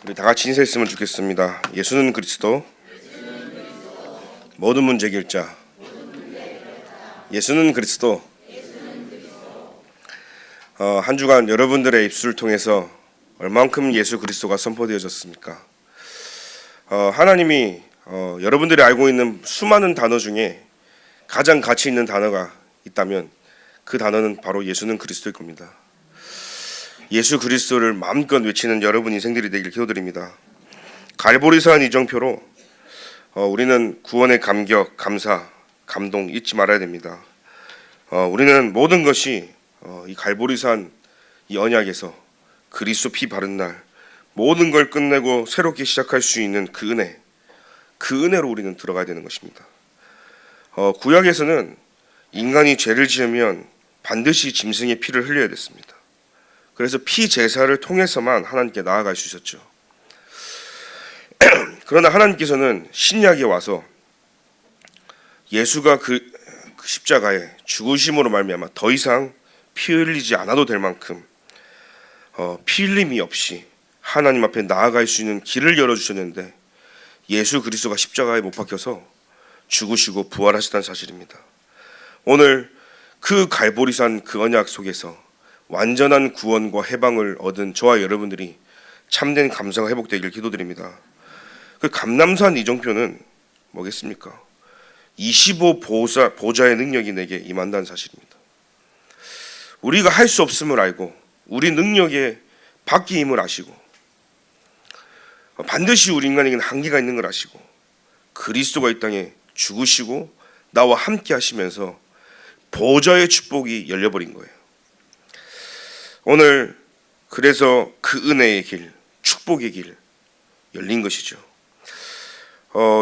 우리 다 같이 인사했으면 좋겠습니다. 예수는 그리스도, 모든 문제 해결자. 예수는 그리스도. 한 주간 여러분들의 입술을 통해서 얼만큼 예수 그리스도가 선포되어졌습니까? 하나님이 여러분들이 알고 있는 수많은 단어 중에 가장 가치 있는 단어가 있다면 그 단어는 바로 예수는 그리스도일 겁니다. 예수 그리스도를 마음껏 외치는 여러분 인생들이 되길 기도드립니다. 갈보리산 이정표로 우리는 구원의 감격, 감사, 감동 잊지 말아야 됩니다. 우리는 모든 것이 이 갈보리산 이 언약에서 그리스도 피 바른 날 모든 걸 끝내고 새롭게 시작할 수 있는 그 은혜로 우리는 들어가야 되는 것입니다. 구약에서는 인간이 죄를 지으면 반드시 짐승의 피를 흘려야 됐습니다. 그래서 피 제사를 통해서만 하나님께 나아갈 수 있었죠. 그러나 하나님께서는 신약에 와서 예수가 그 십자가에 죽으심으로 말미암아 더 이상 피 흘리지 않아도 될 만큼 피 흘림이 없이 하나님 앞에 나아갈 수 있는 길을 열어주셨는데 예수 그리스도가 십자가에 못 박혀서 죽으시고 부활하셨다는 사실입니다. 오늘 그 갈보리산 그 언약 속에서 완전한 구원과 해방을 얻은 저와 여러분들이 참된 감사가 회복되길 기도드립니다. 그 감람산 이정표는 뭐겠습니까? 25 보좌의 능력이 내게 임한다는 사실입니다. 우리가 할 수 없음을 알고 우리 능력의 밖임을 아시고 반드시 우리 인간에게는 한계가 있는 걸 아시고 그리스도가 이 땅에 죽으시고 나와 함께 하시면서 보좌의 축복이 열려버린 거예요. 오늘 그래서 그 은혜의 길, 축복의 길 열린 것이죠.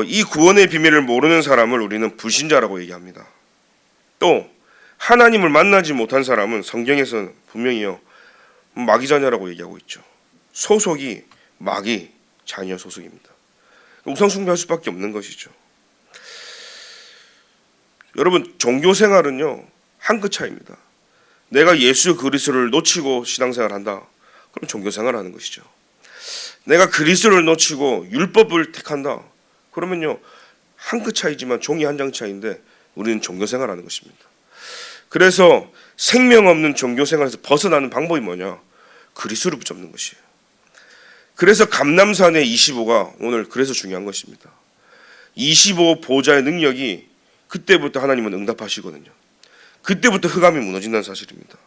이 구원의 비밀을 모르는 사람을 우리는 불신자라고 얘기합니다. 또 하나님을 만나지 못한 사람은 성경에서는 분명히요 마귀 자녀라고 얘기하고 있죠. 소속이 마귀 자녀 소속입니다. 우상 숭배할 수밖에 없는 것이죠. 여러분 종교 생활은요 한 끗 차이입니다. 내가 예수 그리스도를 놓치고 신앙생활을 한다. 그럼 종교생활을 하는 것이죠. 내가 그리스도를 놓치고 율법을 택한다. 그러면요 한 끗 차이지만 종이 한 장 차이인데 우리는 종교생활을 하는 것입니다. 그래서 생명 없는 종교생활에서 벗어나는 방법이 뭐냐? 그리스도를 붙잡는 것이에요. 그래서 감람산의 25가 오늘 그래서 중요한 것입니다. 25 보좌의 능력이 그때부터 하나님은 응답하시거든요. 그때부터 흑암이 무너진다는 사실입니다.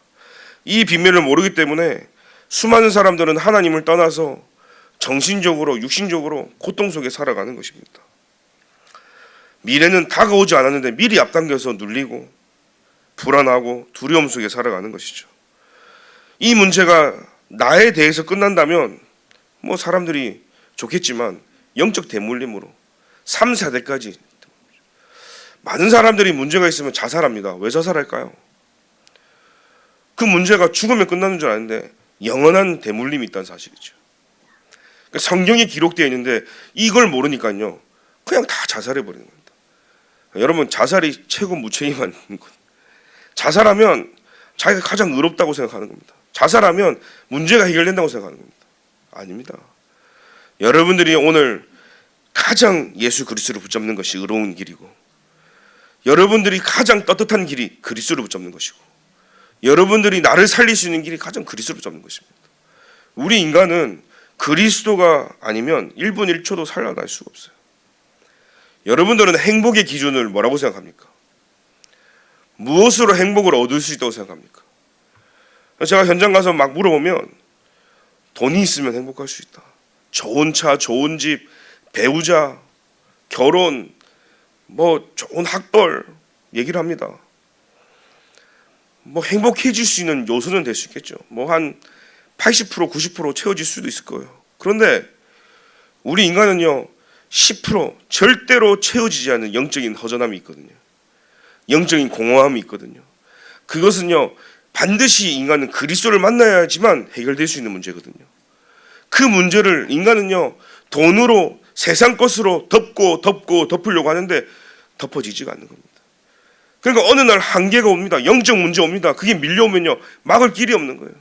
이 비밀을 모르기 때문에 수많은 사람들은 하나님을 떠나서 정신적으로 육신적으로 고통 속에 살아가는 것입니다. 미래는 다가오지 않았는데 미리 앞당겨서 눌리고 불안하고 두려움 속에 살아가는 것이죠. 이 문제가 나에 대해서 끝난다면 뭐 사람들이 좋겠지만 영적 대물림으로 3, 4대까지 많은 사람들이 문제가 있으면 자살합니다. 왜 자살할까요? 그 문제가 죽으면 끝나는 줄 아는데 영원한 대물림이 있다는 사실이죠. 성경에 기록되어 있는데 이걸 모르니까요 그냥 다 자살해버리는 겁니다. 여러분 자살이 최고 무책임한 것. 자살하면 자기가 가장 의롭다고 생각하는 겁니다. 자살하면 문제가 해결된다고 생각하는 겁니다. 아닙니다. 여러분들이 오늘 가장 예수 그리스도를 붙잡는 것이 의로운 길이고 여러분들이 가장 떳떳한 길이 그리스도를 붙잡는 것이고 여러분들이 나를 살릴 수 있는 길이 가장 그리스도를 붙잡는 것입니다. 우리 인간은 그리스도가 아니면 1분 1초도 살아날 수가 없어요. 여러분들은 행복의 기준을 뭐라고 생각합니까? 무엇으로 행복을 얻을 수 있다고 생각합니까? 제가 현장 가서 막 물어보면 돈이 있으면 행복할 수 있다. 좋은 차, 좋은 집, 배우자, 결혼, 뭐 좋은 학벌 얘기를 합니다. 뭐 행복해질 수 있는 요소는 될 수 있겠죠. 뭐 한 80%, 90% 채워질 수도 있을 거예요. 그런데 우리 인간은요 10% 절대로 채워지지 않는 영적인 허전함이 있거든요. 영적인 공허함이 있거든요. 그것은요 반드시 인간은 그리스도를 만나야지만 해결될 수 있는 문제거든요. 그 문제를 인간은요 돈으로 세상 것으로 덮으려고 하는데 덮어지지가 않는 겁니다. 그러니까 어느 날 한계가 옵니다. 영적 문제 옵니다. 그게 밀려오면요 막을 길이 없는 거예요.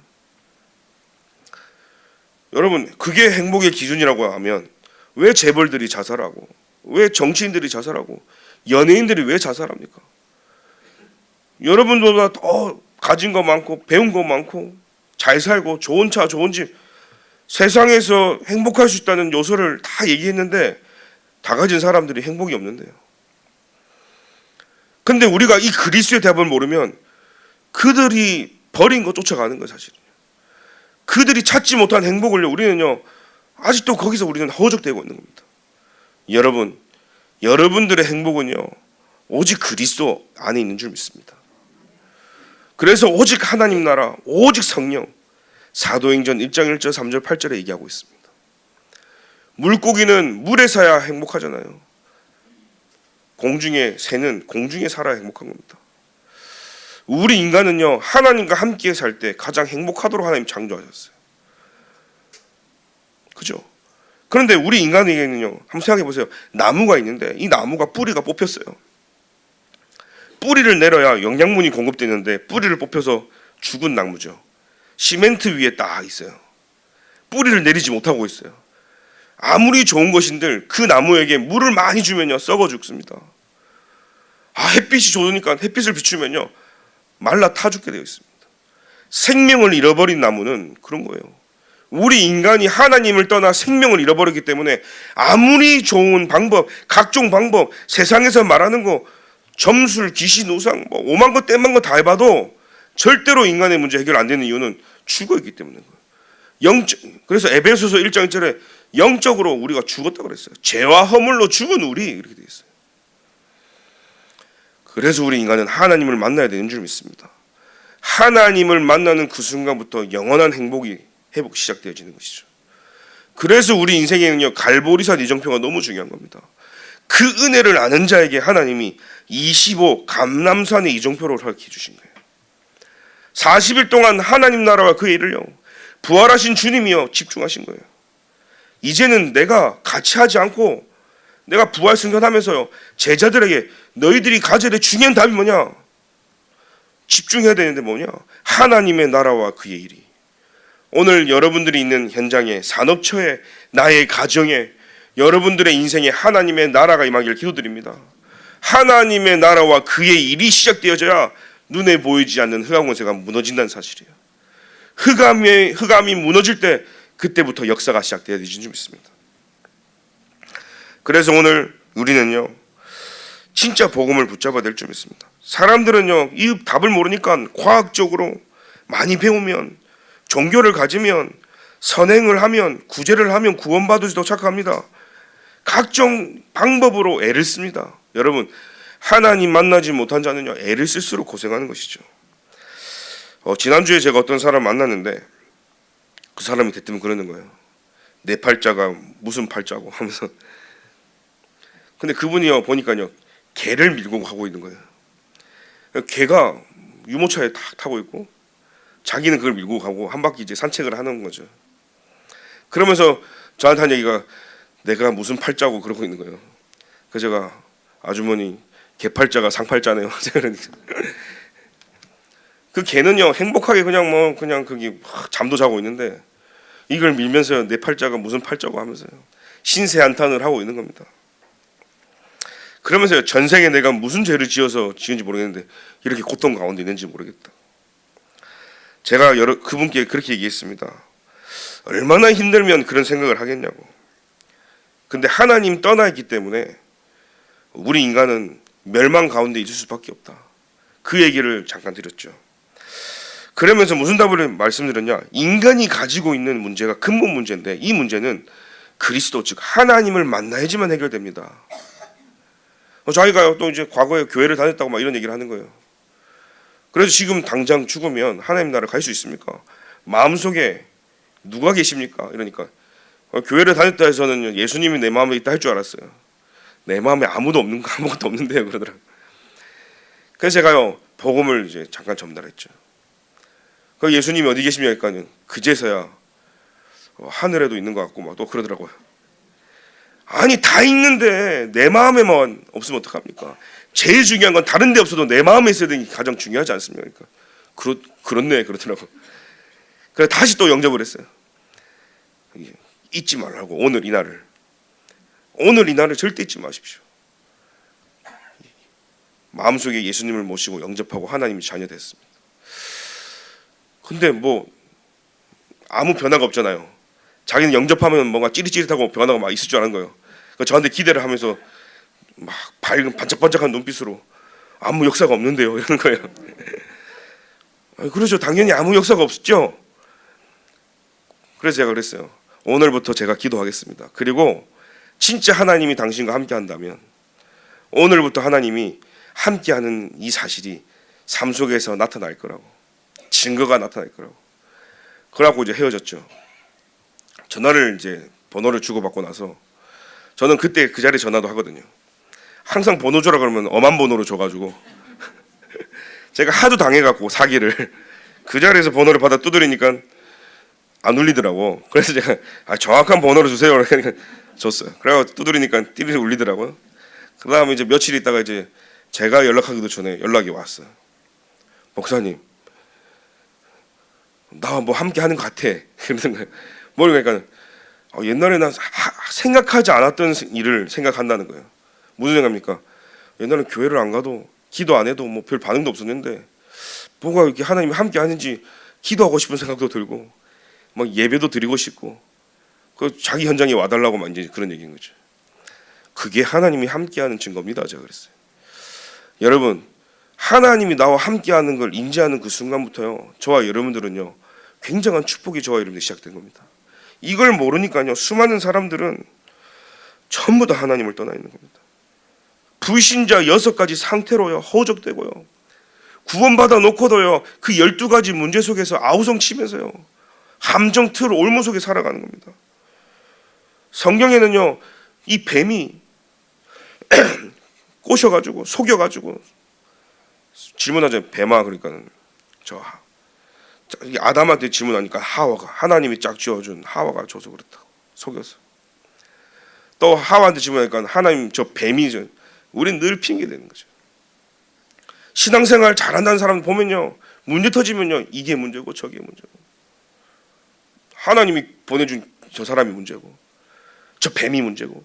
여러분, 그게 행복의 기준이라고 하면 왜 재벌들이 자살하고, 왜 정치인들이 자살하고, 연예인들이 왜 자살합니까? 여러분보다 더 가진 거 많고 배운 거 많고 잘 살고 좋은 차 좋은 집, 세상에서 행복할 수 있다는 요소를 다 얘기했는데 다 가진 사람들이 행복이 없는데요. 근데 우리가 이 그리스도의 답을 모르면 그들이 버린 거 쫓아가는 거예요. 사실은 그들이 찾지 못한 행복을요, 우리는요 아직도 거기서 우리는 허우적대고 있는 겁니다. 여러분, 여러분들의 행복은요 오직 그리스도 안에 있는 줄 믿습니다. 그래서 오직 하나님 나라, 오직 성령, 사도행전 1장 1절 3절 8절에 얘기하고 있습니다. 물고기는 물에 사야 행복하잖아요. 공중의 새는 공중에 살아야 행복한 겁니다. 우리 인간은요 하나님과 함께 살 때 가장 행복하도록 하나님 창조하셨어요. 그죠? 그런데 우리 인간에게는요, 한번 생각해 보세요. 나무가 있는데 이 나무가 뿌리가 뽑혔어요. 뿌리를 내려야 영양분이 공급되는데 뿌리를 뽑혀서 죽은 나무죠. 시멘트 위에 딱 있어요. 뿌리를 내리지 못하고 있어요. 아무리 좋은 것인들 그 나무에게 물을 많이 주면요 썩어 죽습니다. 햇빛이 좋으니까 햇빛을 비추면요 말라 타 죽게 되어 있습니다. 생명을 잃어버린 나무는 그런 거예요. 우리 인간이 하나님을 떠나 생명을 잃어버렸기 때문에 아무리 좋은 방법, 각종 방법, 세상에서 말하는 거 점술, 귀신, 우상, 뭐 오만 것 떼만 것 다 해봐도 절대로 인간의 문제 해결 안 되는 이유는 죽어있기 때문인 거예요. 그래서 에베소서 1장 1절에 영적으로 우리가 죽었다 그랬어요. 죄와 허물로 죽은 우리, 이렇게 되어 있어요. 그래서 우리 인간은 하나님을 만나야 되는 줄 믿습니다. 하나님을 만나는 그 순간부터 영원한 행복이 시작되어지는 것이죠. 그래서 우리 인생에는요 갈보리산 이정표가 너무 중요한 겁니다. 그 은혜를 아는 자에게 하나님이 25 감람산의 이정표를 허락해 주신 거예요. 40일 동안 하나님 나라와 그 일을요 부활하신 주님이요 집중하신 거예요. 이제는 내가 같이 하지 않고 내가 부활 승천하면서요 제자들에게 너희들이 가져야 될 중요한 답이 뭐냐, 집중해야 되는데 뭐냐, 하나님의 나라와 그의 일이. 오늘 여러분들이 있는 현장에, 산업처에, 나의 가정에, 여러분들의 인생에 하나님의 나라가 임하기를 기도드립니다. 하나님의 나라와 그의 일이 시작되어져야 눈에 보이지 않는 흑암 권세가 무너진다는 사실이에요. 흑암이 무너질 때 그때부터 역사가 시작되어야 되는 줄 믿습니다. 그래서 오늘 우리는요 진짜 복음을 붙잡아야 될 줄 믿습니다. 사람들은요 이 답을 모르니까 과학적으로 많이 배우면, 종교를 가지면, 선행을 하면, 구제를 하면 구원받으시다고 착각합니다. 각종 방법으로 애를 씁니다. 여러분, 하나님 만나지 못한 자는요 애를 쓸수록 고생하는 것이죠. 지난주에 제가 어떤 사람 만났는데 그 사람이 대뜸 그러는 거예요. 내 팔자가 무슨 팔자고 하면서. 근데 그분이요 보니까요 개를 밀고 가고 있는 거예요. 개가 유모차에 탁 타고 있고 자기는 그걸 밀고 가고 한 바퀴 이제 산책을 하는 거죠. 그러면서 저한테 한 얘기가 내가 무슨 팔자고 그러고 있는 거예요. 그래서 제가 아주머니 개팔자가 상팔자네요. 그러니까 그 개는요 행복하게 그냥 거기 잠도 자고 있는데 이걸 밀면서 내 팔자가 무슨 팔자고 하면서요 신세한탄을 하고 있는 겁니다. 그러면서요 전생에 내가 무슨 죄를 지어서 지은지 모르겠는데 이렇게 고통 가운데 있는지 모르겠다. 제가 그분께 그렇게 얘기했습니다. 얼마나 힘들면 그런 생각을 하겠냐고. 근데 하나님 떠나 있기 때문에 우리 인간은 멸망 가운데 있을 수밖에 없다. 그 얘기를 잠깐 드렸죠. 그러면서 무슨 답을 말씀드렸냐, 인간이 가지고 있는 문제가 근본 문제인데 이 문제는 그리스도 즉 하나님을 만나야지만 해결됩니다. 자기가요 또 이제 과거에 교회를 다녔다고 막 이런 얘기를 하는 거예요. 그래서 지금 당장 죽으면 하나님 나라 갈 수 있습니까? 마음속에 누가 계십니까? 이러니까 교회를 다녔다 해서는 예수님이 내 마음에 있다 할 줄 알았어요. 내 마음에 아무것도 없는데요 그러더라고요. 그래서 제가요 복음을 이제 잠깐 전달했죠. 그 예수님이 어디 계십니까? 그제서야 하늘에도 있는 것 같고 막 또 그러더라고요. 아니 다 있는데 내 마음에만 없으면 어떡합니까? 제일 중요한 건 다른 데 없어도 내 마음에 있어야 되는 게 가장 중요하지 않습니까? 그렇네 그러더라고요. 그래서 다시 또 영접을 했어요. 잊지 말라고. 오늘 이 날을 절대 잊지 마십시오. 마음속에 예수님을 모시고 영접하고 하나님이 자녀 됐습니다. 근데 뭐 아무 변화가 없잖아요. 자기는 영접하면 뭔가 찌릿찌릿하고 변화가 막 있을 줄 아는 거예요. 그러니까 저한테 기대를 하면서 막 밝은 반짝반짝한 눈빛으로 아무 역사가 없는데요 이러는 거예요. 그렇죠. 당연히 아무 역사가 없죠. 그래서 제가 그랬어요. 오늘부터 제가 기도하겠습니다. 그리고 진짜 하나님이 당신과 함께 한다면 오늘부터 하나님이 함께하는 이 사실이 삶 속에서 나타날 거라고, 증거가 나타날 거라고. 그러고 이제 헤어졌죠. 전화를 이제 번호를 주고받고 나서 저는 그때 그 자리에 전화도 하거든요. 항상 번호 주라 그러면 엄한 번호로 줘가지고 제가 하도 당해갖고 사기를 그 자리에서 번호를 받아 두드리니까 안 울리더라고. 그래서 제가 정확한 번호를 주세요. 그러니까 줬어요. 그래가지고 두드리니까 띠리리 울리더라고요. 그 다음에 이제 며칠 있다가 이제 제가 연락하기도 전에 연락이 왔어요. 목사님, 나와 뭐 함께 하는 것 같아. 그러는 거예요. 그러니까 옛날에 난 생각하지 않았던 일을 생각한다는 거예요. 무슨 생각입니까? 옛날에 교회를 안 가도 기도 안 해도 뭐 별 반응도 없었는데 뭐가 이렇게 하나님이 함께 하는지 기도하고 싶은 생각도 들고 막 예배도 드리고 싶고 그 자기 현장에 와달라고 막 이제 그런 얘기인 거죠. 그게 하나님이 함께하는 증거입니다. 제가 그랬어요. 여러분, 하나님이 나와 함께하는 걸 인지하는 그 순간부터요, 저와 여러분들은요 굉장한 축복이 저와 여러분들 시작된 겁니다. 이걸 모르니까요 수많은 사람들은 전부 다 하나님을 떠나 있는 겁니다. 불신자 6가지 상태로요 허우적대고요, 구원받아 놓고도요 그 12가지 문제 속에서 아우성 치면서요 함정 틀 올무 속에 살아가는 겁니다. 성경에는요 이 뱀이 꼬셔가지고 속여가지고 질문하잖아요. 뱀아, 그러니까는 저 아담한테 질문하니까 하와가, 하나님이 짝 지어준 하와가 줘서 그렇다고 속였어. 또 하와한테 질문하니까 하나님 저 뱀이, 우린 늘 핑계 대는 거죠. 신앙생활 잘한다는 사람 보면요 문제 터지면요 이게 문제고 저게 문제고, 하나님이 보내준 저 사람이 문제고 저 뱀이 문제고.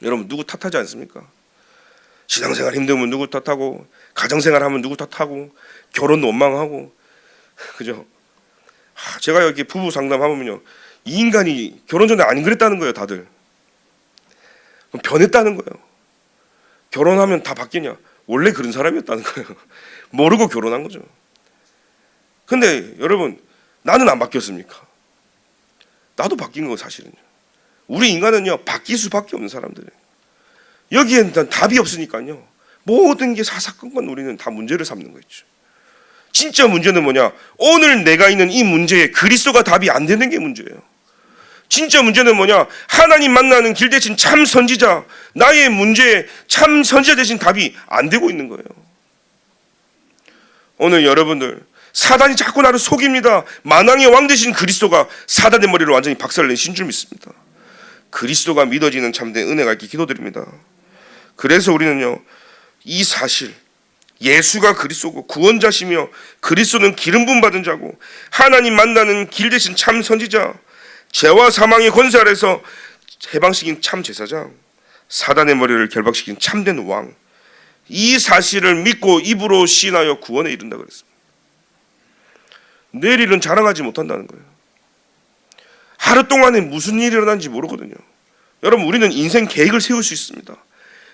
여러분 누구 탓하지 않습니까? 신앙생활 힘들면 누구 탓하고, 가정생활 하면 누구 탓하고, 결혼 원망하고, 그죠? 제가 이렇게 부부 상담하면요 이 인간이 결혼 전에 안 그랬다는 거예요. 다들 변했다는 거예요. 결혼하면 다 바뀌냐? 원래 그런 사람이었다는 거예요. 모르고 결혼한 거죠. 근데 여러분, 나는 안 바뀌었습니까? 나도 바뀐 거 사실은요. 우리 인간은요 바뀔 수밖에 없는 사람들이에요. 여기엔 일단 답이 없으니까요 모든 게 사사건건 우리는 다 문제를 삼는 거 있죠. 진짜 문제는 뭐냐? 오늘 내가 있는 이 문제에 그리스도가 답이 안 되는 게 문제예요. 진짜 문제는 뭐냐? 하나님 만나는 길 대신 참 선지자, 나의 문제에 참 선지자 대신 답이 안 되고 있는 거예요. 오늘 여러분들, 사단이 자꾸 나를 속입니다. 만왕의 왕 되신 그리스도가 사단의 머리를 완전히 박살내신 줄 믿습니다. 그리스도가 믿어지는 참된 은혜가 있게 기도드립니다. 그래서 우리는요 이 사실, 예수가 그리스도고 구원자시며 그리스도는 기름 부음 받은 자고 하나님 만나는 길 대신 참 선지자, 죄와 사망의 권세 아래서 해방시킨 참 제사장, 사단의 머리를 결박시킨 참된 왕, 이 사실을 믿고 입으로 시인하여 구원에 이른다 그랬습니다. 내일은 자랑하지 못한다는 거예요. 하루 동안에 무슨 일이 일어난지 모르거든요. 여러분, 우리는 인생 계획을 세울 수 있습니다.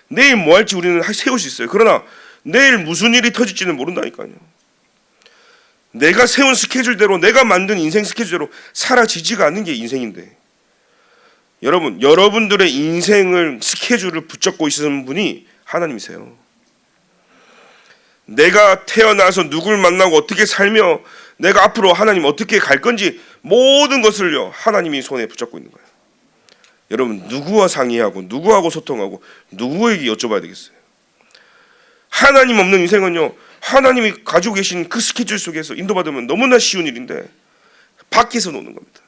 내일 뭐 할지 우리는 세울 수 있어요. 그러나 내일 무슨 일이 터질지는 모른다니까요. 내가 세운 스케줄대로, 내가 만든 인생 스케줄대로 사라지지가 않는 게 인생인데, 여러분, 여러분들의 인생을 스케줄을 붙잡고 있는 분이 하나님이세요. 내가 태어나서 누굴 만나고 어떻게 살며 내가 앞으로 하나님 어떻게 갈 건지 모든 것을요 하나님이 손에 붙잡고 있는 거예요. 여러분, 누구와 상의하고 누구하고 소통하고 누구에게 여쭤봐야 되겠어요? 하나님 없는 인생은요 하나님이 가지고 계신 그 스케줄 속에서 인도받으면 너무나 쉬운 일인데 밖에서 노는 겁니다.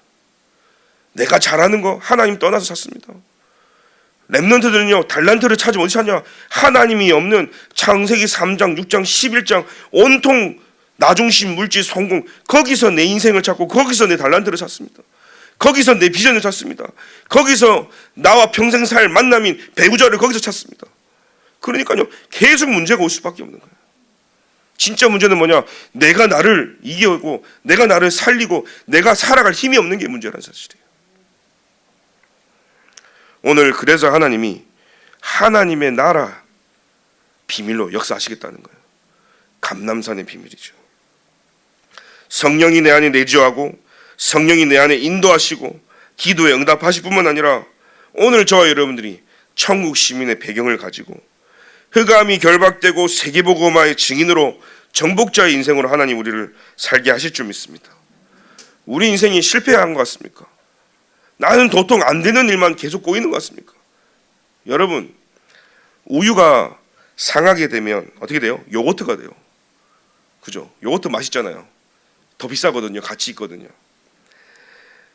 내가 잘하는 거 하나님 떠나서 샀습니다. 렘넌트들은요 달란트를 찾으면 어디 찾냐? 하나님이 없는 창세기 3장 6장 11장 온통 나중심 물질 성공, 거기서 내 인생을 찾고 거기서 내 달란트를 찾습니다. 거기서 내 비전을 찾습니다. 거기서 나와 평생 살 만남인 배우자를 거기서 찾습니다. 그러니까요, 계속 문제가 올 수밖에 없는 거예요. 진짜 문제는 뭐냐? 내가 나를 이기고 내가 나를 살리고 내가 살아갈 힘이 없는 게 문제라는 사실이에요. 오늘 그래서 하나님이 하나님의 나라 비밀로 역사하시겠다는 거예요. 감람산의 비밀이죠. 성령이 내 안에 내주하고 성령이 내 안에 인도하시고 기도에 응답하실 뿐만 아니라 오늘 저와 여러분들이 천국 시민의 배경을 가지고 흑암이 결박되고 세계복음화의 증인으로 정복자의 인생으로 하나님 우리를 살게 하실 줄 믿습니다. 우리 인생이 실패한 것 같습니까? 나는 도통 안 되는 일만 계속 꼬이는 것 같습니까? 여러분, 우유가 상하게 되면 어떻게 돼요? 요거트가 돼요. 그죠? 요거트 맛있잖아요. 더 비싸거든요. 가치 있거든요.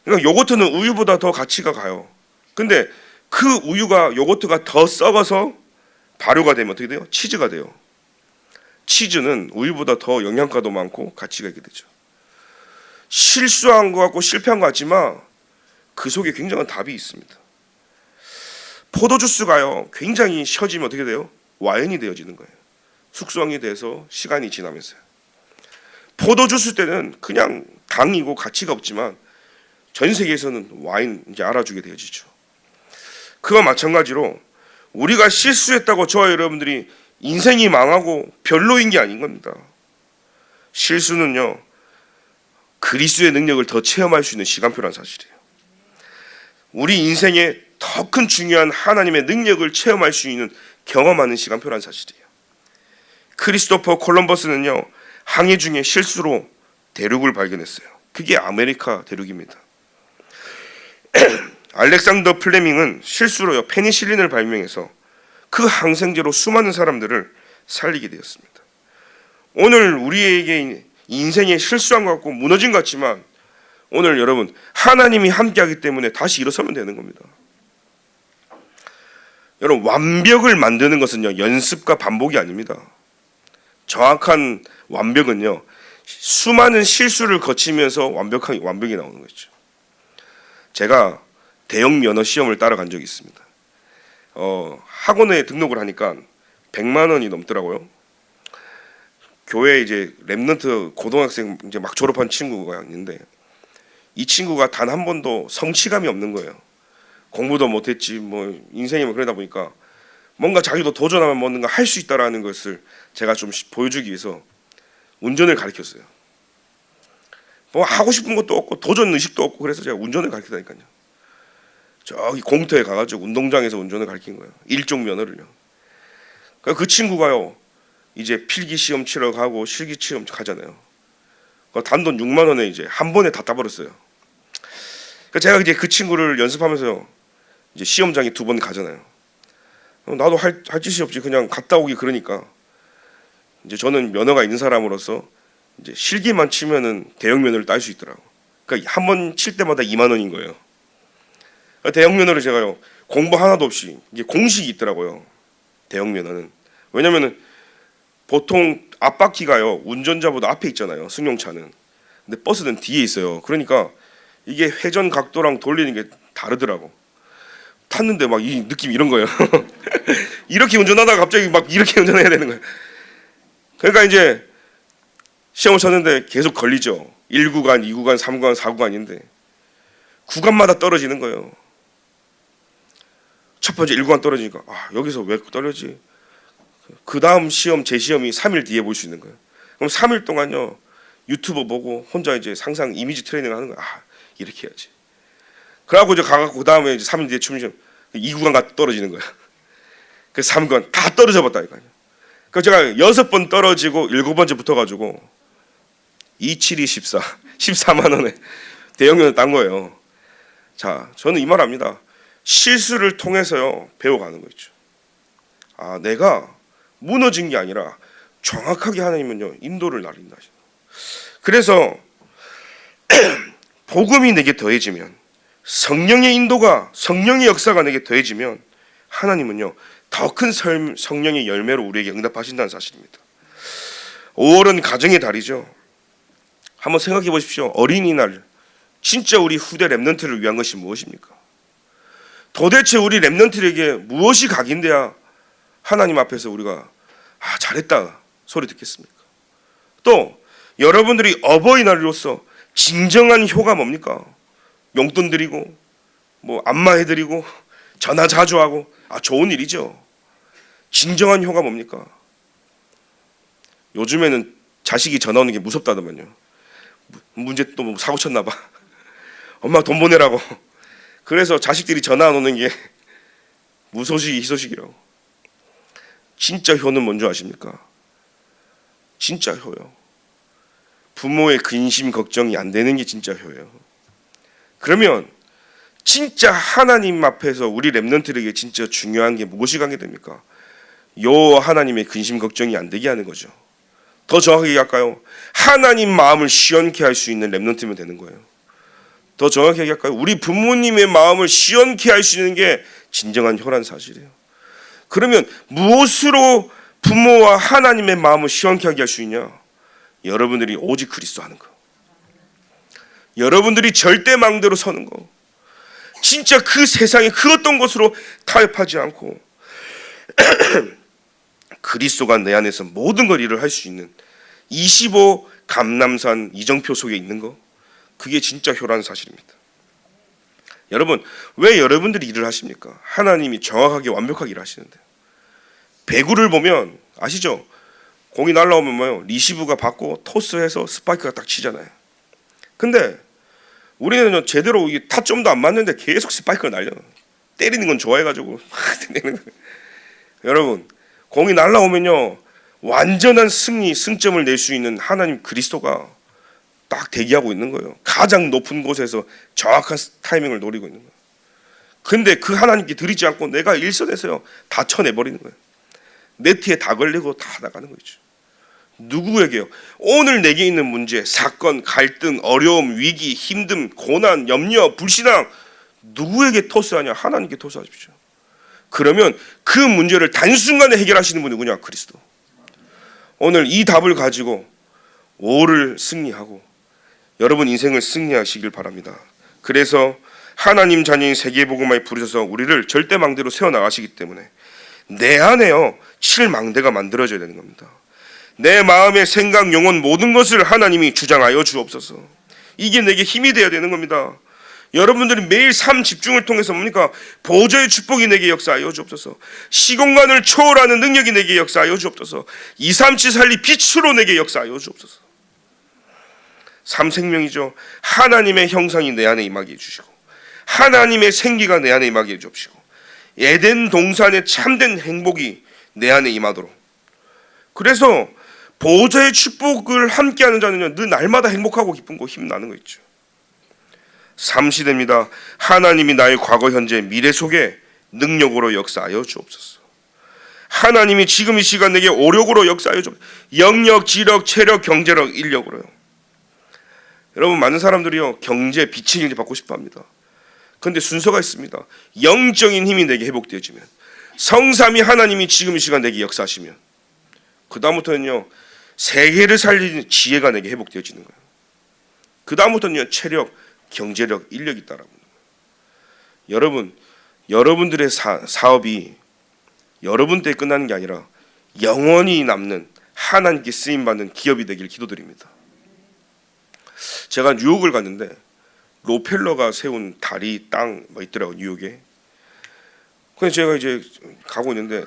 그러니까 요거트는 우유보다 더 가치가 가요. 근데 그 우유가 요거트가 더 썩어서 발효가 되면 어떻게 돼요? 치즈가 돼요. 치즈는 우유보다 더 영양가도 많고 가치가 있게 되죠. 실수한 것 같고 실패한 것 같지만 그 속에 굉장한 답이 있습니다. 포도주스가요, 굉장히 쉬어지면 어떻게 돼요? 와인이 되어지는 거예요. 숙성이 돼서 시간이 지나면서요. 포도주스 때는 그냥 당이고 가치가 없지만 전 세계에서는 와인 이제 알아주게 되어지죠. 그와 마찬가지로 우리가 실수했다고 저와 여러분들이 인생이 망하고 별로인 게 아닌 겁니다. 실수는요, 그리스도의 능력을 더 체험할 수 있는 시간표란 사실이에요. 우리 인생에 더 큰 중요한 하나님의 능력을 체험할 수 있는 경험하는 시간표란 사실이에요. 크리스토퍼 콜럼버스는요, 항해 중에 실수로 대륙을 발견했어요. 그게 아메리카 대륙입니다. 알렉산더 플레밍은 실수로요 페니실린을 발명해서 그 항생제로 수많은 사람들을 살리게 되었습니다. 오늘 우리에게 인생에 실수한 것 같고 무너진 것 같지만 오늘 여러분 하나님이 함께하기 때문에 다시 일어서면 되는 겁니다. 여러분, 완벽을 만드는 것은요 연습과 반복이 아닙니다. 정확한 완벽은요 수많은 실수를 거치면서 완벽이 나오는 거죠. 제가 대형 면허 시험을 따라간 적이 있습니다. 학원에 등록을 하니까 100만 원이 넘더라고요. 교회 이제 랩런트 고등학생 이제 막 졸업한 친구가 있는데 이 친구가 단 한 번도 성취감이 없는 거예요. 공부도 못했지 뭐 인생이 뭐 그러다 보니까 뭔가 자기도 도전하면 뭔가 할 수 있다라는 것을 제가 좀 보여주기 위해서 운전을 가르쳤어요. 뭐 하고 싶은 것도 없고 도전 의식도 없고 그래서 제가 운전을 가르치다니까요. 저기 공터에 가가지고 운동장에서 운전을 가르친 거예요. 일종 면허를요. 그 친구가요 이제 필기 시험 치러 가고 실기 시험 가잖아요. 단돈 6만 원에 이제 한 번에 다 따버렸어요. 제가 이제 그 친구를 연습하면서 이제 시험장에 2번 가잖아요. 나도 할 짓이 없지 그냥 갔다 오기 그러니까 이제 저는 면허가 있는 사람으로서 이제 실기만 치면은 대형 면허를 딸 수 있더라고. 그러니까 한 번 칠 때마다 2만 원인 거예요. 대형 면허를 제가요 공부 하나도 없이 이게 공식이 있더라고요. 대형 면허는 왜냐면은 보통 앞바퀴가요 운전자보다 앞에 있잖아요. 승용차는. 근데 버스는 뒤에 있어요. 그러니까 이게 회전 각도랑 돌리는 게 다르더라고. 탔는데 막 이 느낌 이런 거예요. 이렇게 운전하다가 갑자기 막 이렇게 운전해야 되는 거예요. 그러니까 이제 시험을 쳤는데 계속 걸리죠. 1구간, 2구간, 3구간, 4구간인데 구간마다 떨어지는 거예요. 첫 번째 1구간 떨어지니까 여기서 왜 떨어지지? 그 다음 시험 제 시험이 3일 뒤에 볼 수 있는 거예요. 그럼 3일 동안요 유튜브 보고 혼자 이제 상상 이미지 트레이닝 하는 거예요. 이렇게 해야지. 그러고 이제 가갖고 그 다음에 이제 3일 뒤에 춤이 2구간 가 떨어지는 거예요. 그 3구간 다 떨어져 봤다니까요. 그 제가 6번 떨어지고 7번째 붙어가지고 27이 14, 14만 원에 대형면허 딴 거예요. 자, 저는 이 말 합니다. 실수를 통해서요 배워가는 거 있죠. 내가 무너진 게 아니라 정확하게 하나님은요 인도를 날린다. 그래서 복음이 내게 더해지면 성령의 인도가 성령의 역사가 내게 더해지면 하나님은요 더 큰 성령의 열매로 우리에게 응답하신다는 사실입니다. 5월은 가정의 달이죠. 한번 생각해 보십시오. 어린이날 진짜 우리 후대 렘넌트를 위한 것이 무엇입니까? 도대체 우리 렘넌트에게 무엇이 각인돼야 하나님 앞에서 우리가 잘했다 소리 듣겠습니까? 또 여러분들이 어버이날로서 진정한 효가 뭡니까? 용돈 드리고 뭐 안마해 드리고 전화 자주 하고 좋은 일이죠. 진정한 효가 뭡니까? 요즘에는 자식이 전화 오는 게 무섭다더만요. 문제 또 뭐 사고 쳤나 봐. 엄마 돈 보내라고. 그래서 자식들이 전화 안 오는 게 무소식이 희소식이라고. 진짜 효는 뭔지 아십니까? 진짜 효요. 부모의 근심 걱정이 안 되는 게 진짜 효예요. 그러면 진짜 하나님 앞에서 우리 렘넌트에게 진짜 중요한 게 무엇이 관계됩니까? 요 하나님의 근심 걱정이 안 되게 하는 거죠. 더 정확하게 얘기할까요? 하나님 마음을 시원케 할 수 있는 렘넌트면 되는 거예요. 더 정확하게 얘기할까요? 우리 부모님의 마음을 시원케 할 수 있는 게 진정한 효란 사실이에요. 그러면 무엇으로 부모와 하나님의 마음을 시원케 하게 할 수 있냐? 여러분들이 오직 그리스도 하는 거. 여러분들이 절대망대로 서는 거. 진짜 그 세상에 그 어떤 것으로 타협하지 않고 그리스도가 내 안에서 모든 걸 일을 할 수 있는 25 감람산 이정표 속에 있는 거, 그게 진짜 효라는 사실입니다. 여러분, 왜 여러분들이 일을 하십니까? 하나님이 정확하게 완벽하게 일하시는데. 배구를 보면 아시죠? 공이 날라오면 뭐예요? 리시브가 받고 토스해서 스파이크가 딱 치잖아요. 근데 우리는 제대로 타점도 안 맞는데 계속 스파이크가 날려. 때리는 건 좋아해가지고 여러분, 공이 날라오면요 완전한 승점을 낼 수 있는 하나님 그리스도가 딱 대기하고 있는 거예요. 가장 높은 곳에서 정확한 타이밍을 노리고 있는 거예요. 근데 그 하나님께 드리지 않고 내가 일선에서요 다 쳐내버리는 거예요. 네트에 다 걸리고 다 나가는 거죠. 누구에게요? 오늘 내게 있는 문제, 사건, 갈등, 어려움, 위기, 힘듦, 고난, 염려, 불신앙, 누구에게 토스하냐? 하나님께 토스하십시오. 그러면 그 문제를 단순간에 해결하시는 분이 누구냐? 그리스도. 오늘 이 답을 가지고 5를 승리하고 여러분 인생을 승리하시길 바랍니다. 그래서 하나님 자녀인 세계복음화에 부르셔서 우리를 절대망대로 세워나가시기 때문에 내 안에요 7망대가 만들어져야 되는 겁니다. 내 마음의 생각, 영혼 모든 것을 하나님이 주장하여 주옵소서. 이게 내게 힘이 되어야 되는 겁니다. 여러분들이 매일 삶 집중을 통해서 뭡니까? 보좌의 축복이 내게 역사하여 주옵소서. 시공간을 초월하는 능력이 내게 역사하여 주옵소서. 237 살리 빛으로 내게 역사하여 주옵소서. 삼생명이죠. 하나님의 형상이 내 안에 임하게 해주시고 하나님의 생기가 내 안에 임하게 해주옵시고 에덴 동산의 참된 행복이 내 안에 임하도록. 그래서 보좌의 축복을 함께하는 자는요 늘 날마다 행복하고 기쁘고 힘나는 거 있죠. 3시대입니다. 하나님이 나의 과거, 현재, 미래 속에 능력으로 역사하여 주옵소서. 하나님이 지금 이 시간 내게 오력으로 역사하여 주옵소서. 영력, 지력, 체력, 경제력, 인력으로요. 여러분 많은 사람들이요 경제, 빛의 경제 받고 싶어합니다. 그런데 순서가 있습니다. 영적인 힘이 내게 회복되어지면, 성삼위 하나님이 지금 이 시간 내게 역사하시면, 그 다음부터는요 세계를 살리는 지혜가 내게 회복되어지는 거예요. 그 다음부터는요 체력, 경제력, 인력이 따라오는 거예요. 여러분, 여러분들의 사업이 여러분 때 끝나는 게 아니라 영원히 남는 하나님께 쓰임받는 기업이 되길 기도드립니다. 제가 뉴욕을 갔는데 로펠러가 세운 다리, 땅 뭐 있더라고요, 뉴욕에. 그래서 제가 이제 가고 있는데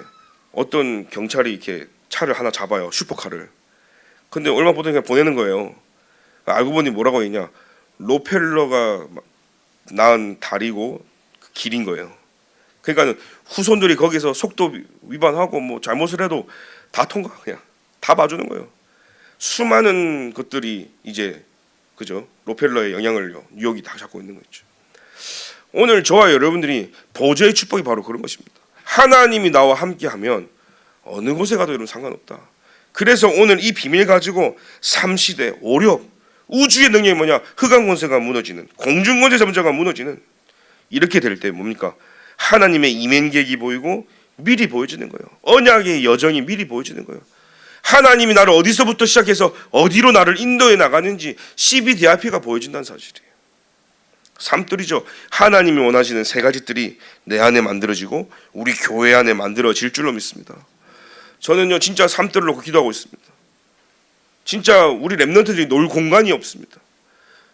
어떤 경찰이 이렇게 차를 하나 잡아요, 슈퍼카를. 근데 얼마 보더니 그냥 보내는 거예요. 알고 보니 뭐라고 했냐? 로펠러가 낳은 다리고 길인 거예요. 그러니까 후손들이 거기서 속도 위반하고 뭐 잘못을 해도 다 통과, 그냥 다 봐주는 거예요. 수많은 것들이 이제 그죠? 로펠러의 영향을 뉴욕이 다 잡고 있는 거죠. 오늘 저와 여러분들이 보좌의 축복이 바로 그런 것입니다. 하나님이 나와 함께하면 어느 곳에 가도 여러분 상관없다. 그래서 오늘 이 비밀 가지고 3시대, 오력, 우주의 능력이 뭐냐? 흑암 권세가 무너지는, 공중 권세 자본자가 무너지는, 이렇게 될 때 뭡니까? 하나님의 이면계획이 보이고 미리 보여지는 거예요. 언약의 여정이 미리 보여지는 거예요. 하나님이 나를 어디서부터 시작해서 어디로 나를 인도해 나가는지 CBDRP가 보여진다는 사실이에요. 삶들이죠. 하나님이 원하시는 세 가지 뜰이 내 안에 만들어지고 우리 교회 안에 만들어질 줄로 믿습니다. 저는요 진짜 삶들을 놓고 기도하고 있습니다. 진짜 우리 렘넌트들이 놀 공간이 없습니다.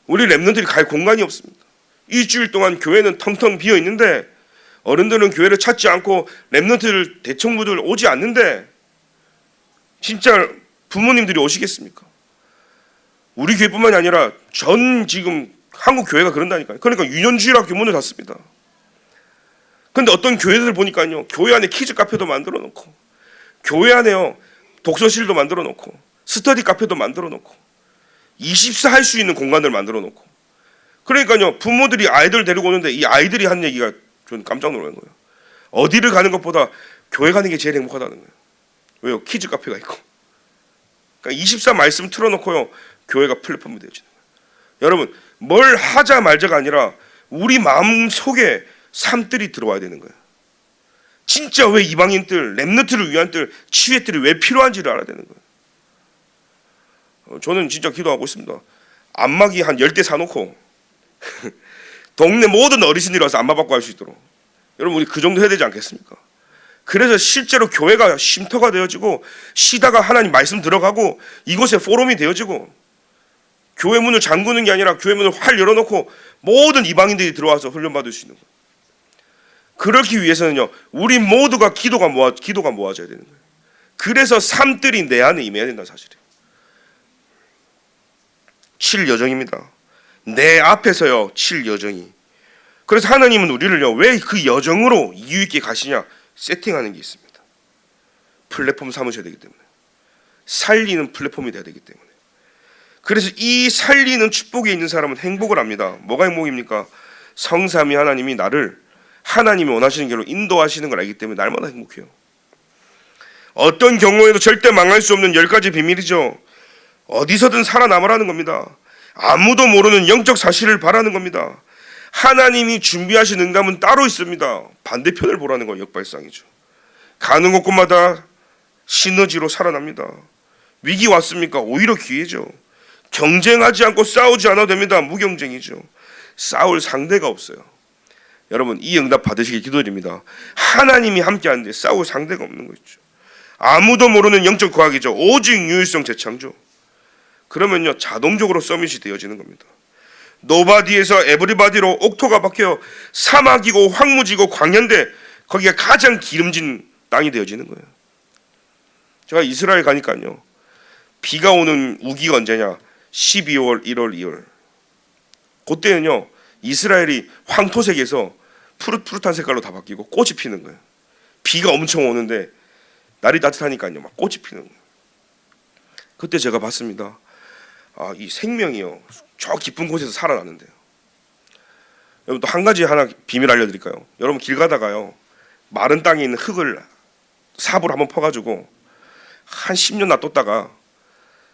우리 렘넌트들이 갈 공간이 없습니다. 일주일 동안 교회는 텅텅 비어 있는데 어른들은 교회를 찾지 않고 렘넌트들 대청부들 오지 않는데 진짜 부모님들이 오시겠습니까? 우리 교회뿐만이 아니라 전 지금 한국 교회가 그런다니까요. 그러니까 유년주일학교 문을 닫습니다. 그런데 어떤 교회들 보니까요, 교회 안에 키즈 카페도 만들어 놓고, 교회 안에요 독서실도 만들어 놓고, 스터디 카페도 만들어 놓고, 24 할 수 있는 공간을 만들어 놓고, 그러니까요 부모들이 아이들 데리고 오는데 이 아이들이 하는 얘기가 좀 깜짝 놀란 거예요. 어디를 가는 것보다 교회 가는 게 제일 행복하다는 거예요. 왜요? 키즈 카페가 있고. 그러니까 24 말씀 틀어놓고요 교회가 플랫폼이 되어지는 거예요. 여러분 뭘 하자 말자가 아니라 우리 마음 속에 삶들이 들어와야 되는 거예요. 진짜 왜 이방인들, 렘넌트를 위한 뜰, 치유의 뜰이 왜 필요한지를 알아야 되는 거예요. 저는 진짜 기도하고 있습니다. 안마기 한 10대 사놓고 동네 모든 어르신들이 와서 안마 받고 할 수 있도록. 여러분 우리 그 정도 해야 되지 않겠습니까? 그래서 실제로 교회가 쉼터가 되어지고 쉬다가 하나님 말씀 들어가고 이곳에 포럼이 되어지고 교회 문을 잠그는 게 아니라 교회 문을 활 열어놓고 모든 이방인들이 들어와서 훈련받을 수 있는 거예요. 그렇기 위해서는요 우리 모두가 기도가 모아져야 되는 거예요. 그래서 삶들이 내 안에 임해야 된다는 사실이에요. 7 여정입니다. 내 앞에서요 7 여정이. 그래서 하나님은 우리를요 왜 그 여정으로 이유 있게 가시냐 세팅하는 게 있습니다. 플랫폼 삼으셔야 되기 때문에, 살리는 플랫폼이 돼야 되기 때문에. 그래서 이 살리는 축복에 있는 사람은 행복을 합니다. 뭐가 행복입니까? 성삼위 하나님이 나를 하나님이 원하시는 길로 인도하시는 걸 알기 때문에 날마다 행복해요. 어떤 경우에도 절대 망할 수 없는 10가지 비밀이죠. 어디서든 살아남으라는 겁니다. 아무도 모르는 영적 사실을 바라는 겁니다. 하나님이 준비하신 응답은 따로 있습니다. 반대편을 보라는 거 역발상이죠. 가는 곳곳마다 시너지로 살아납니다. 위기 왔습니까? 오히려 기회죠. 경쟁하지 않고 싸우지 않아도 됩니다. 무경쟁이죠. 싸울 상대가 없어요. 여러분 이 응답 받으시길 기도드립니다. 하나님이 함께하는데 싸울 상대가 없는 거죠. 아무도 모르는 영적 과학이죠. 오직 유일성 재창조. 그러면요 자동적으로 서밋이 되어지는 겁니다. 노바디에서 에브리바디로 옥토가 바뀌어 사막이고 황무지고 광야인데 거기가 가장 기름진 땅이 되어지는 거예요. 제가 이스라엘 가니까요 비가 오는 우기가 언제냐 12월 1월 2월 그때는요 이스라엘이 황토색에서 푸릇푸릇한 색깔로 다 바뀌고 꽃이 피는 거예요. 비가 엄청 오는데 날이 따뜻하니까요 막 꽃이 피는 거예요. 그때 제가 봤습니다. 이 생명이요 저 깊은 곳에서 살아나는데요. 여러분 또 한 가지 하나 비밀 알려드릴까요? 여러분 길 가다가요 마른 땅에 있는 흙을 삽으로 한번 퍼가지고 한 10년 놔뒀다가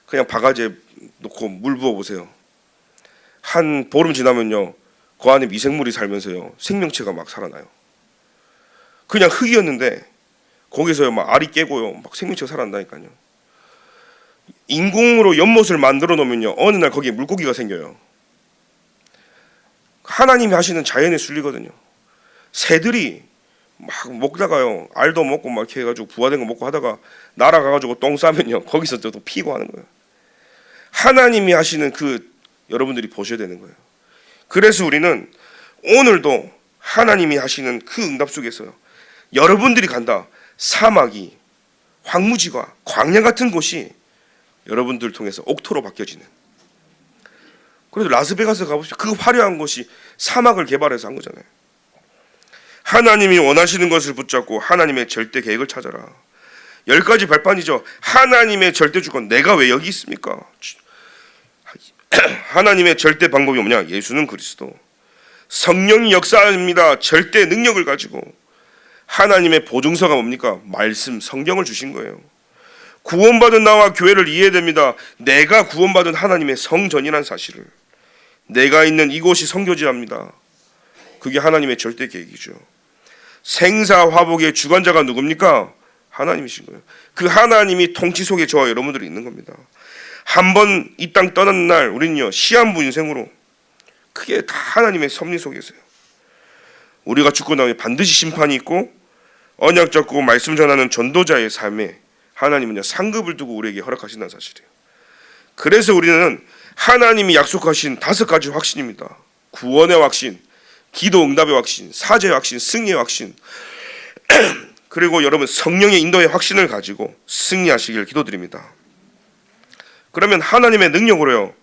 그냥 바가지에 놓고 물 부어 보세요. 한 보름 지나면요 그 안에 미생물이 살면서요 생명체가 막 살아나요. 그냥 흙이었는데 거기서요 막 알이 깨고요 막 생명체가 살아난다니까요. 인공으로 연못을 만들어 놓으면요 어느 날 거기에 물고기가 생겨요. 하나님이 하시는 자연의 순리거든요. 새들이 막 먹다가요 알도 먹고 막 이렇게 해가지고 부화된 거 먹고 하다가 날아가가지고 똥 싸면요 거기서 또 피고 하는 거예요. 하나님이 하시는 그 여러분들이 보셔야 되는 거예요. 그래서 우리는 오늘도 하나님이 하시는 그 응답 속에서 여러분들이 간다 사막이 황무지가 광야 같은 곳이 여러분들 통해서 옥토로 바뀌어지는. 그래도 라스베가스 가보십시오. 그 화려한 곳이 사막을 개발해서 한 거잖아요. 하나님이 원하시는 것을 붙잡고 하나님의 절대 계획을 찾아라. 10가지 발판이죠. 하나님의 절대 주권, 내가 왜 여기 있습니까? 하나님의 절대 방법이 뭐냐? 예수는 그리스도. 성령이 역사합니다. 절대 능력을 가지고. 하나님의 보증서가 뭡니까? 말씀, 성경을 주신 거예요. 구원받은 나와 교회를 이해해야 됩니다. 내가 구원받은 하나님의 성전이란 사실을. 내가 있는 이곳이 성교지랍니다. 그게 하나님의 절대 계획이죠. 생사화복의 주관자가 누굽니까? 하나님이신 거예요. 그 하나님이 통치 속에 저와 여러분들이 있는 겁니다. 한번 이 땅 떠난 날 우리는요 시한부 인생으로 그게 다 하나님의 섭리 속에 있어요. 우리가 죽고 나면 반드시 심판이 있고 언약 잡고 말씀 전하는 전도자의 삶에 하나님은요 상급을 두고 우리에게 허락하신다는 사실이에요. 그래서 우리는 하나님이 약속하신 5가지 확신입니다. 구원의 확신, 기도 응답의 확신, 사죄의 확신, 승리의 확신 그리고 여러분 성령의 인도의 확신을 가지고 승리하시길 기도드립니다. 그러면 하나님의 능력으로요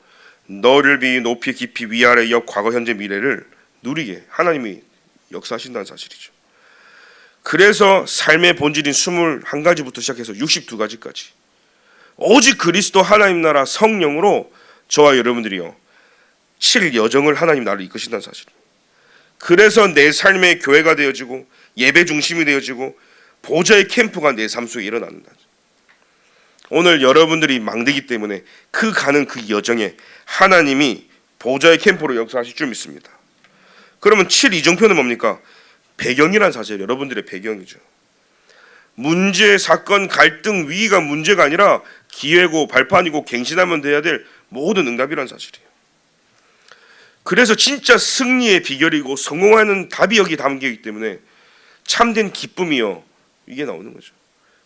넓이 높이 깊이 위아래 옆 과거 현재 미래를 누리게 하나님이 역사하신다는 사실이죠. 그래서 삶의 본질인 21가지부터 시작해서 62가지까지 오직 그리스도 하나님 나라 성령으로 저와 여러분들이요 7여정을 하나님 나라를 이끄신다는 사실입니다. 그래서 내 삶의 교회가 되어지고 예배 중심이 되어지고 보좌의 캠프가 내 삶 속에 일어난다. 오늘 여러분들이 망대기 때문에 그 가는 그 여정에 하나님이 보좌의 캠프로 역사하실 줄 믿습니다. 그러면 7이정표는 뭡니까? 배경이란 사실, 여러분들의 배경이죠. 문제, 사건, 갈등, 위기가 문제가 아니라 기회고 발판이고 갱신하면 돼야 될 모든 응답이란 사실이에요. 그래서 진짜 승리의 비결이고 성공하는 답이 여기 담겨있기 때문에 참된 기쁨이요 이게 나오는 거죠.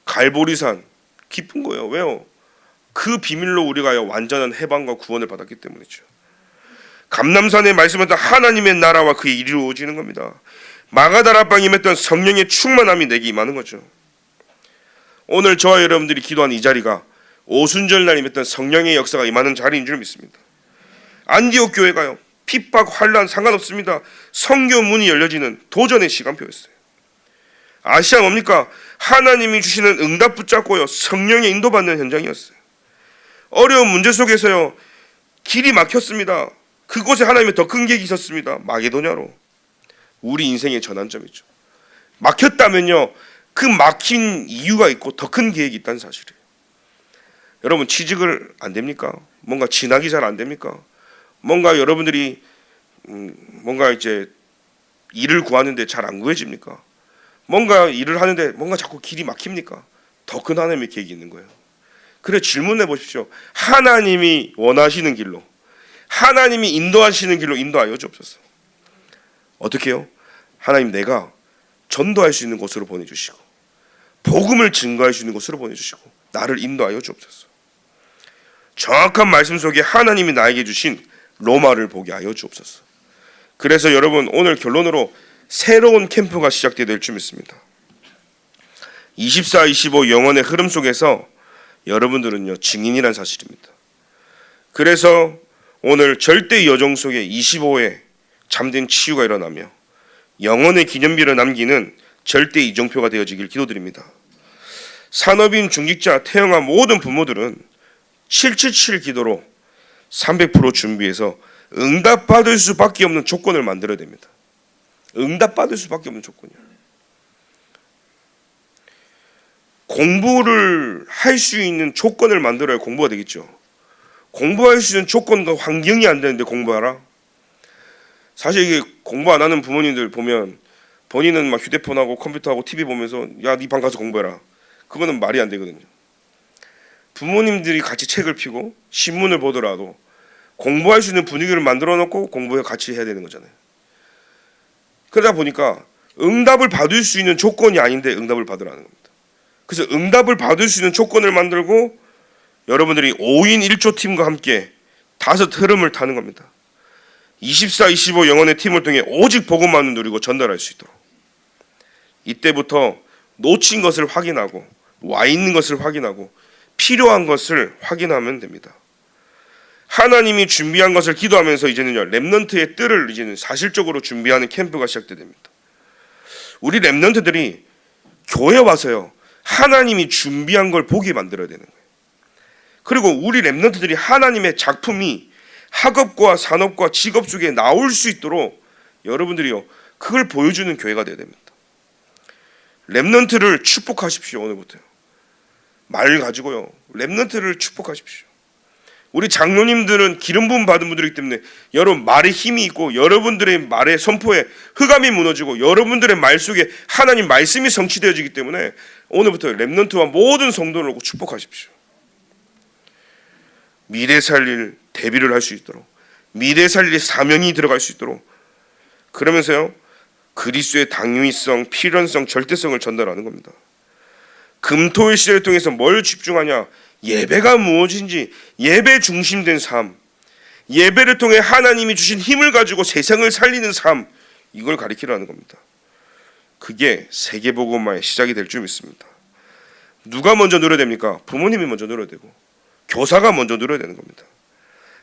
갈보리산 기쁜 거예요. 왜요? 그 비밀로 우리가 완전한 해방과 구원을 받았기 때문이죠. 감람산에 말씀했던 하나님의 나라와 그의 일이 이루어지는 겁니다. 마가다라방에 임했던 성령의 충만함이 내게 임하는 거죠. 오늘 저와 여러분들이 기도한 이 자리가 오순절날 임했던 성령의 역사가 임하는 자리인 줄 믿습니다. 안디옥 교회가요 핍박, 환란 상관없습니다. 선교 문이 열려지는 도전의 시간표였어요. 아시아 뭡니까? 하나님이 주시는 응답 붙잡고요 성령의 인도받는 현장이었어요. 어려운 문제 속에서요 길이 막혔습니다. 그곳에 하나님의 더 큰 계획이 있었습니다. 마게도냐로. 우리 인생의 전환점이죠. 막혔다면요 그 막힌 이유가 있고 더 큰 계획이 있다는 사실이에요. 여러분 취직을 안 됩니까? 뭔가 진학이 잘 안 됩니까? 뭔가 여러분들이 뭔가 이제 일을 구하는데 잘 안 구해집니까? 뭔가 일을 하는데 뭔가 자꾸 길이 막힙니까? 더 큰 하나님의 계획이 있는 거예요. 그래 질문해 보십시오. 하나님이 원하시는 길로, 하나님이 인도하시는 길로 인도하여 주옵소서. 어떻게 해요? 하나님 내가 전도할 수 있는 곳으로 보내주시고 복음을 증거할 수 있는 곳으로 보내주시고 나를 인도하여 주옵소서. 정확한 말씀 속에 하나님이 나에게 주신 로마를 보게 하여 주옵소서. 그래서 여러분 오늘 결론으로 새로운 캠프가 시작되어야 될 줄 믿습니다. 24, 25 영혼의 흐름 속에서 여러분들은요 증인이란 사실입니다. 그래서 오늘 절대 여정 속에 25에 잠든 치유가 일어나며 영혼의 기념비를 남기는 절대 이정표가 되어지길 기도드립니다. 산업인, 중직자, 태영한 모든 부모들은 777 기도로 300% 준비해서 응답받을 수밖에 없는 조건을 만들어야 됩니다. 응답받을 수밖에 없는 조건이에요. 공부를 할 수 있는 조건을 만들어야 공부가 되겠죠. 공부할 수 있는 조건과 환경이 안 되는데 공부하라? 사실 이게 공부 안 하는 부모님들 보면 본인은 막 휴대폰하고 컴퓨터하고 TV 보면서 야, 네 방 가서 공부해라. 그거는 말이 안 되거든요. 부모님들이 같이 책을 펴고 신문을 보더라도 공부할 수 있는 분위기를 만들어 놓고 공부에 같이 해야 되는 거잖아요. 그러다 보니까 응답을 받을 수 있는 조건이 아닌데 응답을 받으라는 겁니다. 그래서 응답을 받을 수 있는 조건을 만들고 여러분들이 5인 1조 팀과 함께 5 흐름을 타는 겁니다. 24, 25 영혼의 팀을 통해 오직 복음만을 누리고 전달할 수 있도록 이때부터 놓친 것을 확인하고 와 있는 것을 확인하고 필요한 것을 확인하면 됩니다. 하나님이 준비한 것을 기도하면서 이제는요 렘넌트의 뜰을 이제는 사실적으로 준비하는 캠프가 시작됩니다. 우리 렘넌트들이 교회 와서요 하나님이 준비한 걸 보게 만들어야 되는 거예요. 그리고 우리 렘넌트들이 하나님의 작품이 학업과 산업과 직업 속에 나올 수 있도록 여러분들이요 그걸 보여주는 교회가 되어야 됩니다. 렘넌트를 축복하십시오. 오늘부터요. 말 가지고요 렘넌트를 축복하십시오. 우리 장로님들은 기름 부음 받은 분들이기 때문에 여러분 말에 힘이 있고 여러분들의 말의 선포에 흑암이 무너지고 여러분들의 말 속에 하나님 말씀이 성취되어지기 때문에 오늘부터 렘넌트와 모든 성도를 놓고 축복하십시오. 미래 살릴 대비를 할 수 있도록 미래 살릴 사명이 들어갈 수 있도록, 그러면서요 그리스도의 당위성, 필연성, 절대성을 전달하는 겁니다. 금토일 시대를 통해서 뭘 집중하냐? 예배가 무엇인지, 예배 중심된 삶, 예배를 통해 하나님이 주신 힘을 가지고 세상을 살리는 삶, 이걸 가리키라는 겁니다. 그게 세계복음화의 시작이 될 줄 믿습니다. 누가 먼저 누려야 됩니까? 부모님이 먼저 누려야 되고 교사가 먼저 누려야 되는 겁니다.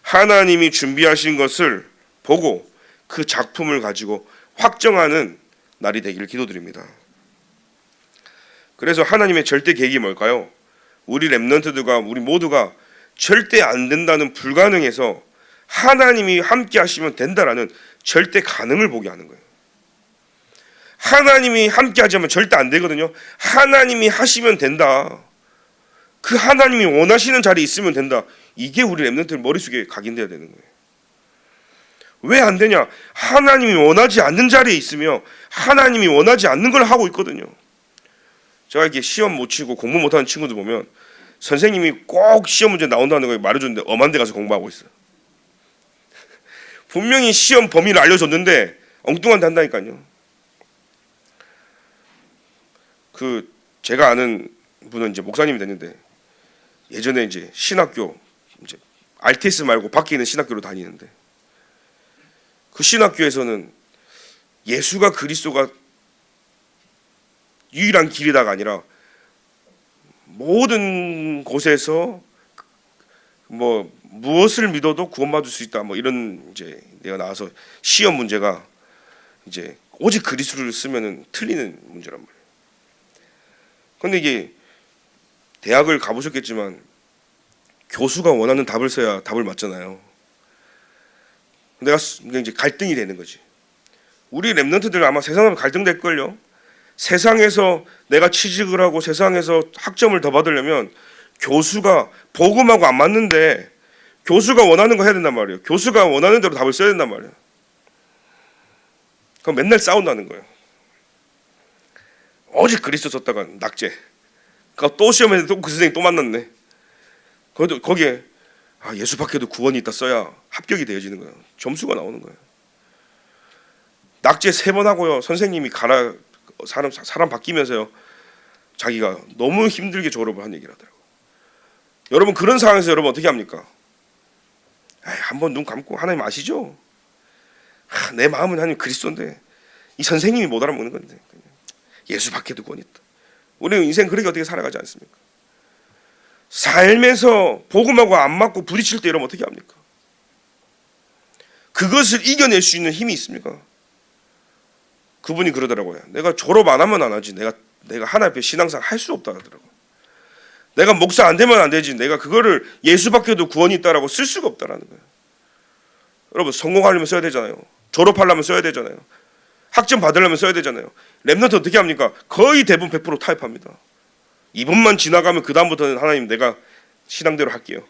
하나님이 준비하신 것을 보고 그 작품을 가지고 확정하는 날이 되기를 기도드립니다. 그래서 하나님의 절대 계획이 뭘까요? 우리 렘넌트들과 우리 모두가 절대 안 된다는 불가능에서 하나님이 함께 하시면 된다라는 절대 가능을 보게 하는 거예요. 하나님이 함께 하자면 절대 안 되거든요. 하나님이 하시면 된다. 그 하나님이 원하시는 자리에 있으면 된다. 이게 우리 렘넌트들 머릿속에 각인돼야 되는 거예요. 왜 안 되냐? 하나님이 원하지 않는 자리에 있으며 하나님이 원하지 않는 걸 하고 있거든요. 제가 이렇게 시험 못 치고 공부 못하는 친구들 보면 선생님이 꼭 시험 문제 나온다는 걸 말해줬는데 엄한 데 가서 공부하고 있어요. 분명히 시험 범위를 알려줬는데 엉뚱한 데 한다니까요. 제가 아는 분은 이제 목사님이 됐는데 예전에 이제 신학교 이제 RTS 말고 밖에 있는 신학교로 다니는데 그 신학교에서는 예수가 그리스도가 유일한 길이다가 아니라 모든 곳에서 뭐 무엇을 믿어도 구원받을 수 있다 뭐 이런 이제 내가 나와서 시험 문제가 이제 오직 그리스도를 쓰면은 틀리는 문제란 말이에요. 근데 이게 대학을 가보셨겠지만 교수가 원하는 답을 써야 답을 맞잖아요. 내가 이제 갈등이 되는 거지. 우리 렘넌트들 아마 세상에 갈등될 걸요. 세상에서 내가 취직을 하고 세상에서 학점을 더 받으려면 교수가 복음하고 안 맞는데 교수가 원하는 거 해야 된단 말이에요. 교수가 원하는 대로 답을 써야 된단 말이에요. 그럼 맨날 싸운다는 거예요. 오직 그리스도 썼다가 낙제. 그러니까 또 시험에 또 그 선생님 또 만났네. 거기에 예수 밖에도 구원이 있다 써야 합격이 되어지는 거예요. 점수가 나오는 거예요. 낙제 3번 하고요. 선생님이 사람 바뀌면서요. 자기가 너무 힘들게 졸업을 한 얘기를 하더라고요. 여러분 그런 상황에서 여러분 어떻게 합니까? 한번 눈 감고 하나님 아시죠? 내 마음은 하나님 그리스도인데 이 선생님이 못 알아먹는 건데 예수 밖에도 구원이 있다. 우리는 인생 그렇게 어떻게 살아가지 않습니까? 삶에서 복음하고 안 맞고 부딪힐 때 이러면 어떻게 합니까? 그것을 이겨낼 수 있는 힘이 있습니까? 그분이 그러더라고요. 내가 졸업 안 하면 안 하지. 내가 하나님 앞에 신앙생활 할 수 없다 하더라고요. 내가 목사 안 되면 안 되지. 내가 그거를 예수 밖에도 구원이 있다라고 쓸 수가 없다라는 거예요. 여러분 성공하려면 써야 되잖아요. 졸업하려면 써야 되잖아요. 학점 받으려면 써야 되잖아요. 렘넌트 어떻게 합니까? 거의 대부분 100% 타협합니다. 이번만 지나가면 그 다음부터는 하나님 내가 신앙대로 할게요.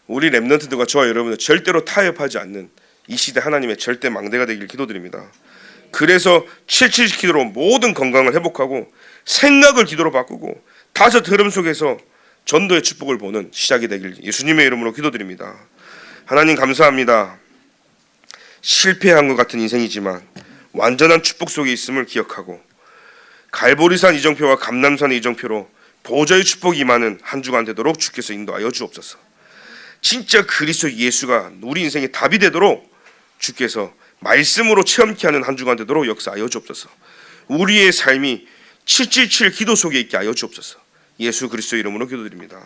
우리 렘넌트들과 저와 여러분은 절대로 타협하지 않는 이 시대 하나님의 절대 망대가 되길 기도드립니다. 그래서 7.7 기도로 모든 건강을 회복하고 생각을 기도로 바꾸고 5 흐름 속에서 전도의 축복을 보는 시작이 되길 예수님의 이름으로 기도드립니다. 하나님 감사합니다. 실패한 것 같은 인생이지만 완전한 축복 속에 있음을 기억하고 갈보리산 이정표와 감람산의 이정표로 보좌의 축복이 임하는 한 주간 되도록 주께서 인도하여 주옵소서. 진짜 그리스도 예수가 우리 인생의 답이 되도록 주께서 말씀으로 체험케 하는 한 주간 되도록 역사하여 주옵소서. 우리의 삶이 777 기도 속에 있게 하여 주옵소서. 예수 그리스도 이름으로 기도드립니다.